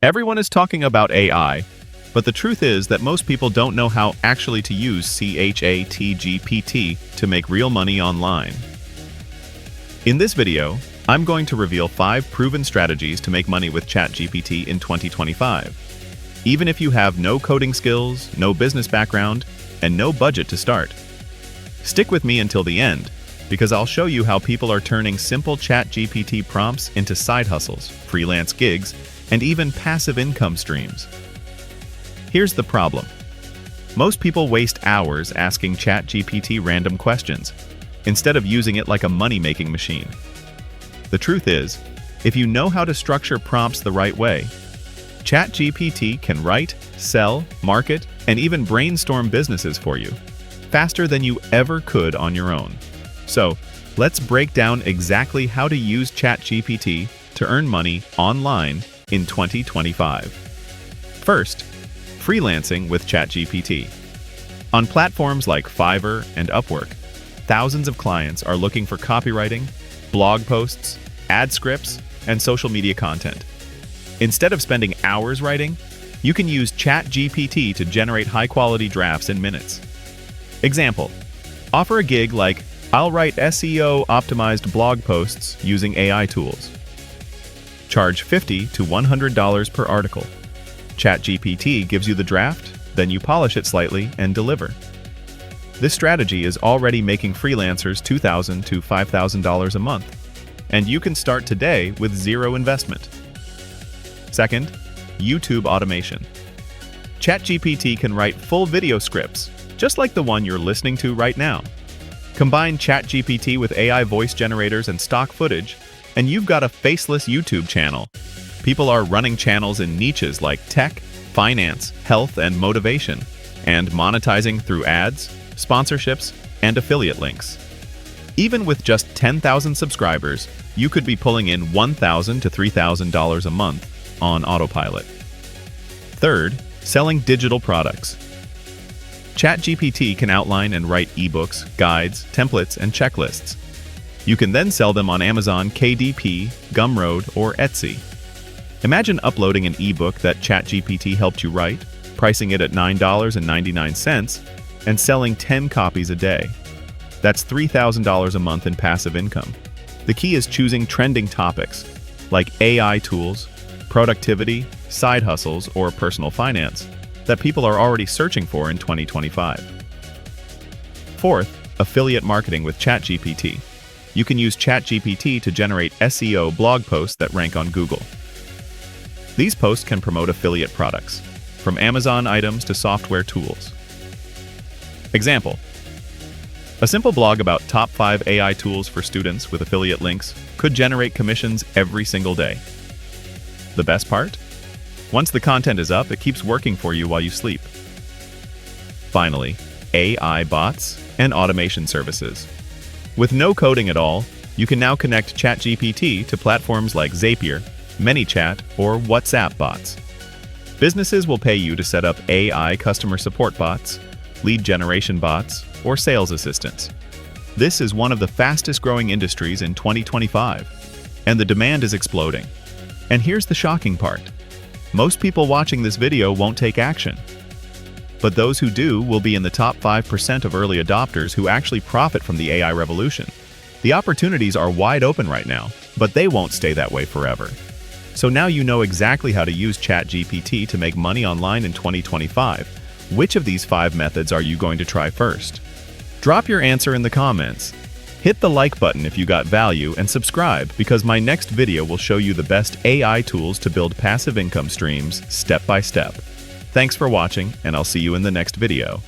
Everyone is talking about AI, but the truth is that most people don't know how actually to use ChatGPT to make real money online. In this video, I'm going to reveal 5 proven strategies to make money with ChatGPT in 2025, even if you have no coding skills, no business background, and no budget to start. Stick with me until the end, because I'll show you how people are turning simple ChatGPT prompts into side hustles, freelance gigs, and even passive income streams. Here's the problem. Most people waste hours asking ChatGPT random questions, instead of using it like a money-making machine. The truth is, if you know how to structure prompts the right way, ChatGPT can write, sell, market, and even brainstorm businesses for you, faster than you ever could on your own. So, let's break down exactly how to use ChatGPT to earn money online in 2025. First, freelancing with ChatGPT. On platforms like Fiverr and Upwork, thousands of clients are looking for copywriting, blog posts, ad scripts, and social media content. Instead of spending hours writing, you can use ChatGPT to generate high-quality drafts in minutes. Example: offer a gig like, "I'll write SEO-optimized blog posts using AI tools." Charge $50 to $100 per article. ChatGPT gives you the draft, then you polish it slightly and deliver. This strategy is already making freelancers $2,000 to $5,000 a month, and you can start today with zero investment. Second, YouTube automation. ChatGPT can write full video scripts, just like the one you're listening to right now. Combine ChatGPT with AI voice generators and stock footage, and you've got a faceless YouTube channel. People are running channels in niches like tech, finance, health, and motivation, and monetizing through ads, sponsorships, and affiliate links. Even with just 10,000 subscribers, you could be pulling in $1,000 to $3,000 a month on autopilot. Third, selling digital products. ChatGPT can outline and write ebooks, guides, templates, and checklists. You can then sell them on Amazon, KDP, Gumroad, or Etsy. Imagine uploading an ebook that ChatGPT helped you write, pricing it at $9.99, and selling 10 copies a day. That's $3,000 a month in passive income. The key is choosing trending topics like AI tools, productivity, side hustles, or personal finance that people are already searching for in 2025. Fourth, affiliate marketing with ChatGPT. You can use ChatGPT to generate SEO blog posts that rank on Google. These posts can promote affiliate products, from Amazon items to software tools. Example: a simple blog about top 5 AI tools for students with affiliate links could generate commissions every single day. The best part? Once the content is up, it keeps working for you while you sleep. Finally, AI bots and automation services. With no coding at all, you can now connect ChatGPT to platforms like Zapier, ManyChat, or WhatsApp bots. Businesses will pay you to set up AI customer support bots, lead generation bots, or sales assistants. This is one of the fastest growing industries in 2025, and the demand is exploding. And here's the shocking part. Most people watching this video won't take action. But those who do will be in the top 5% of early adopters who actually profit from the AI revolution. The opportunities are wide open right now, but they won't stay that way forever. So now you know exactly how to use ChatGPT to make money online in 2025. Which of these 5 methods are you going to try first? Drop your answer in the comments. Hit the like button if you got value and subscribe, because my next video will show you the best AI tools to build passive income streams step by step. Thanks for watching, and I'll see you in the next video.